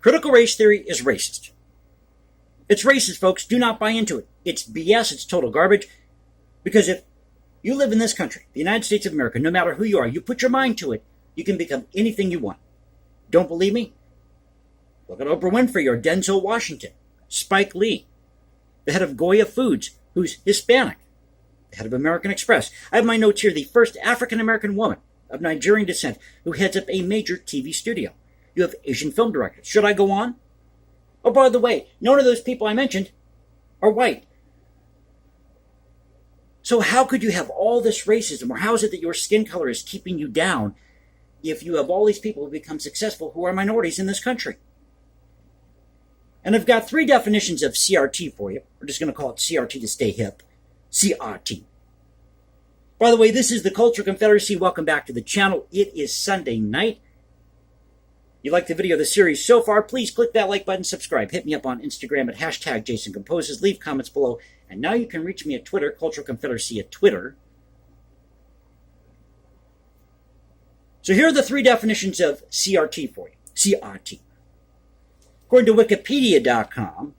Critical race theory is racist. It's racist, folks. Do not buy into it. It's BS. It's total garbage. Because if you live in this country, the United States of America, no matter who you are, you put your mind to it, you can become anything you want. Don't believe me? Look at Oprah Winfrey or Denzel Washington, Spike Lee, the head of Goya Foods, who's Hispanic, the head of American Express. I have my notes here, the first African-American woman of Nigerian descent who heads up a major TV studio. You have Asian film directors. Should I go on? Oh, by the way, none of those people I mentioned are white. So how could you have all this racism, or how is it that your skin color is keeping you down if you have all these people who become successful who are minorities in this country? And I've got 3 definitions of CRT for you. We're just going to call it CRT to stay hip. CRT. By the way, this is the Cultural Confederacy. Welcome back to the channel. It is Sunday night. You like the video of the series so far, please click that like button, subscribe. Hit me up on Instagram at hashtag JasonComposes. Leave comments below. And now you can reach me at Twitter, Cultural Confederacy at Twitter. So here are the 3 definitions of CRT for you. CRT. According to Wikipedia.com,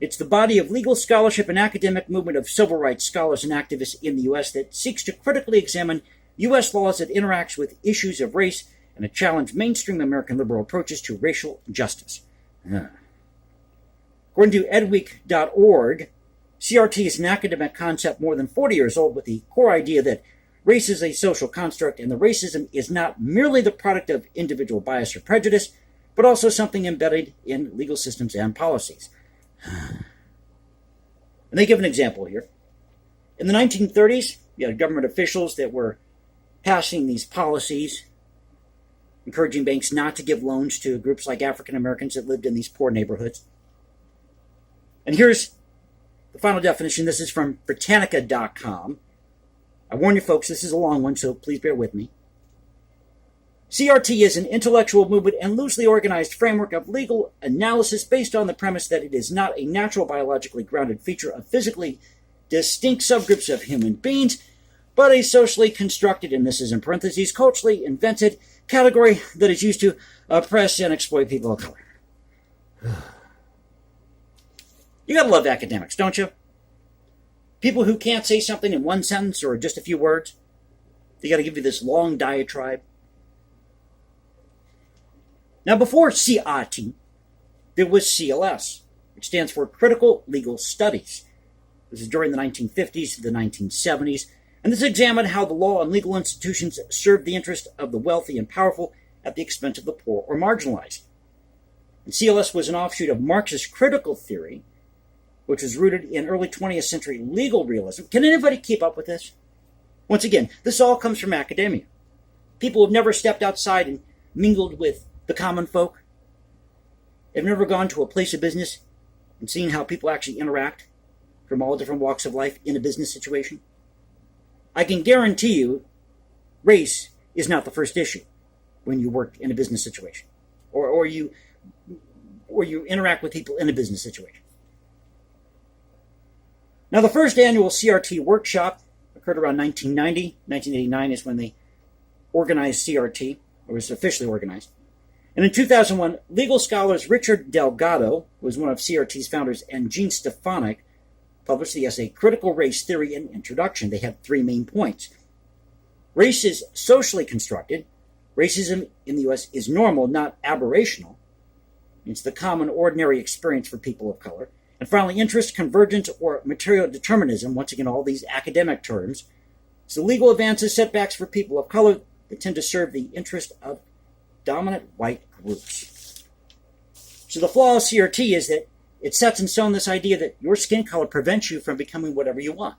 it's the body of legal scholarship and academic movement of civil rights scholars and activists in the U.S. that seeks to critically examine U.S. laws that interacts with issues of race and to challenge mainstream American liberal approaches to racial justice. According to edweek.org, CRT is an academic concept more than 40 years old with the core idea that race is a social construct and the racism is not merely the product of individual bias or prejudice, but also something embedded in legal systems and policies. And they give an example here. In the 1930s, you had government officials that were passing these policies encouraging banks not to give loans to groups like African Americans that lived in these poor neighborhoods. And here's the final definition. This is from Britannica.com. I warn you folks, this is a long one, so please bear with me. CRT is an intellectual movement and loosely organized framework of legal analysis based on the premise that it is not a natural biologically grounded feature of physically distinct subgroups of human beings, but a socially constructed, and this is in parentheses, culturally invented category that is used to oppress and exploit people of color. You gotta love academics, don't you? People who can't say something in one sentence or just a few words. They gotta give you this long diatribe. Now, before CRT, there was CLS, which stands for Critical Legal Studies. This is during the 1950s to the 1970s, and this examined how the law and legal institutions served the interest of the wealthy and powerful at the expense of the poor or marginalized. And CLS was an offshoot of Marxist critical theory, which was rooted in early 20th century legal realism. Can anybody keep up with this? Once again, this all comes from academia. People have never stepped outside and mingled with the common folk. They've never gone to a place of business and seen how people actually interact from all different walks of life in a business situation. I can guarantee you, race is not the first issue when you work in a business situation, or you interact with people in a business situation. Now, the first annual CRT workshop occurred around 1990. 1989 is when they organized CRT, or was officially organized. And in 2001, legal scholars Richard Delgado, who was one of CRT's founders, and Gene Stefanik published the essay Critical Race Theory and Introduction. They had 3 main points. Race is socially constructed. Racism in the U.S. is normal, not aberrational. It's the common, ordinary experience for people of color. And finally, interest, convergence, or material determinism, once again, all these academic terms. So legal advances, setbacks for people of color that tend to serve the interest of dominant white groups. So the flaw of CRT is that it sets in stone this idea that your skin color prevents you from becoming whatever you want.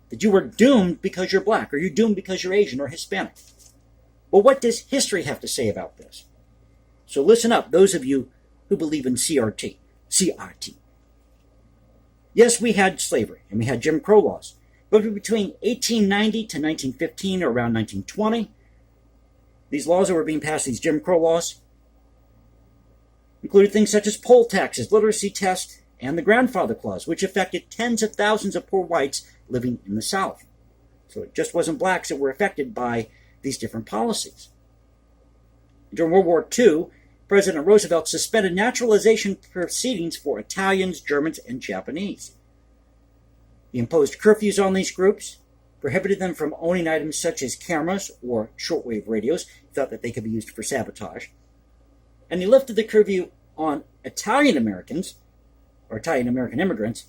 That you were doomed because you're black, or you're doomed because you're Asian or Hispanic. Well, what does history have to say about this? So listen up, those of you who believe in CRT. CRT. Yes, we had slavery, and we had Jim Crow laws. But between 1890 to 1915, or around 1920, these laws that were being passed, these Jim Crow laws, included things such as poll taxes, literacy tests, and the Grandfather Clause, which affected tens of thousands of poor whites living in the South. So it just wasn't blacks that were affected by these different policies. During World War II, President Roosevelt suspended naturalization proceedings for Italians, Germans, and Japanese. He imposed curfews on these groups, prohibited them from owning items such as cameras or shortwave radios. He thought that they could be used for sabotage. And he lifted the curfew on Italian Americans, or Italian American immigrants,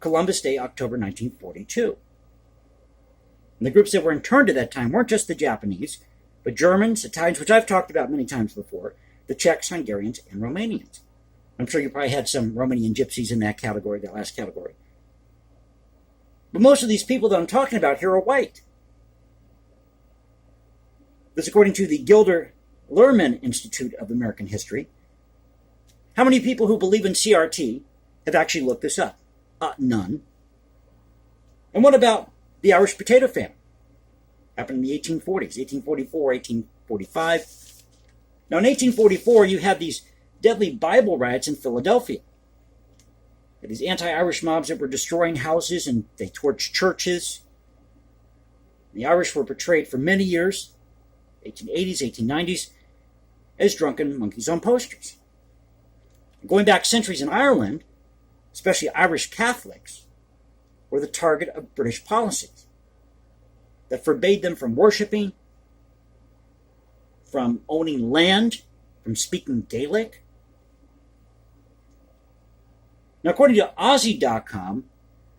Columbus Day, October 1942. And the groups that were interned at that time weren't just the Japanese, but Germans, Italians, which I've talked about many times before, the Czechs, Hungarians, and Romanians. I'm sure you probably had some Romanian gypsies in that category, that last category. But most of these people that I'm talking about here are white. This according to the Gilder Lehrman Institute of American History. How many people who believe in CRT have actually looked this up? None. And what about the Irish potato famine? Happened in the 1840s, 1844, 1845. Now in 1844, you had these deadly Bible riots in Philadelphia. These anti-Irish mobs that were destroying houses and they torched churches. The Irish were portrayed for many years, 1880s, 1890s, as drunken monkeys on posters. Going back centuries in Ireland, especially Irish Catholics, were the target of British policies that forbade them from worshiping, from owning land, from speaking Gaelic. Now, according to Aussie.com,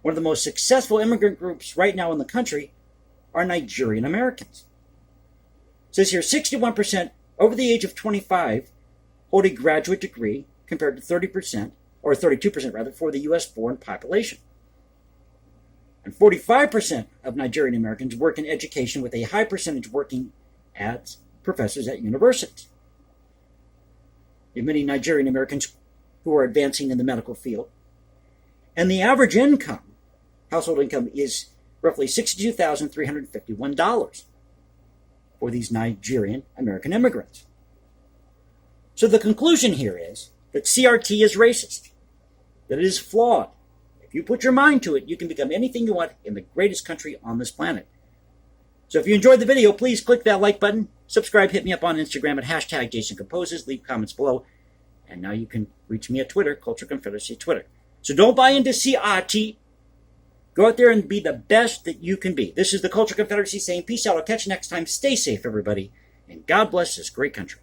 one of the most successful immigrant groups right now in the country are Nigerian Americans. It says here 61% over the age of 25 hold a graduate degree compared to 30%, or 32% rather, for the U.S. foreign population. And 45% of Nigerian Americans work in education, with a high percentage working as professors at universities. There are many Nigerian Americans who are advancing in the medical field. And the average income, household income, is roughly $62,351 for these Nigerian American immigrants. So the conclusion here is that CRT is racist, that it is flawed. If you put your mind to it, you can become anything you want in the greatest country on this planet. So if you enjoyed the video, please click that like button, subscribe, hit me up on Instagram at hashtag Jason Composes, leave comments below, and now you can reach me at Twitter, Culture Confederacy Twitter. So don't buy into CRT. Go out there and be the best that you can be. This is the Culture Confederacy saying peace out. I'll catch you next time. Stay safe, everybody, and God bless this great country.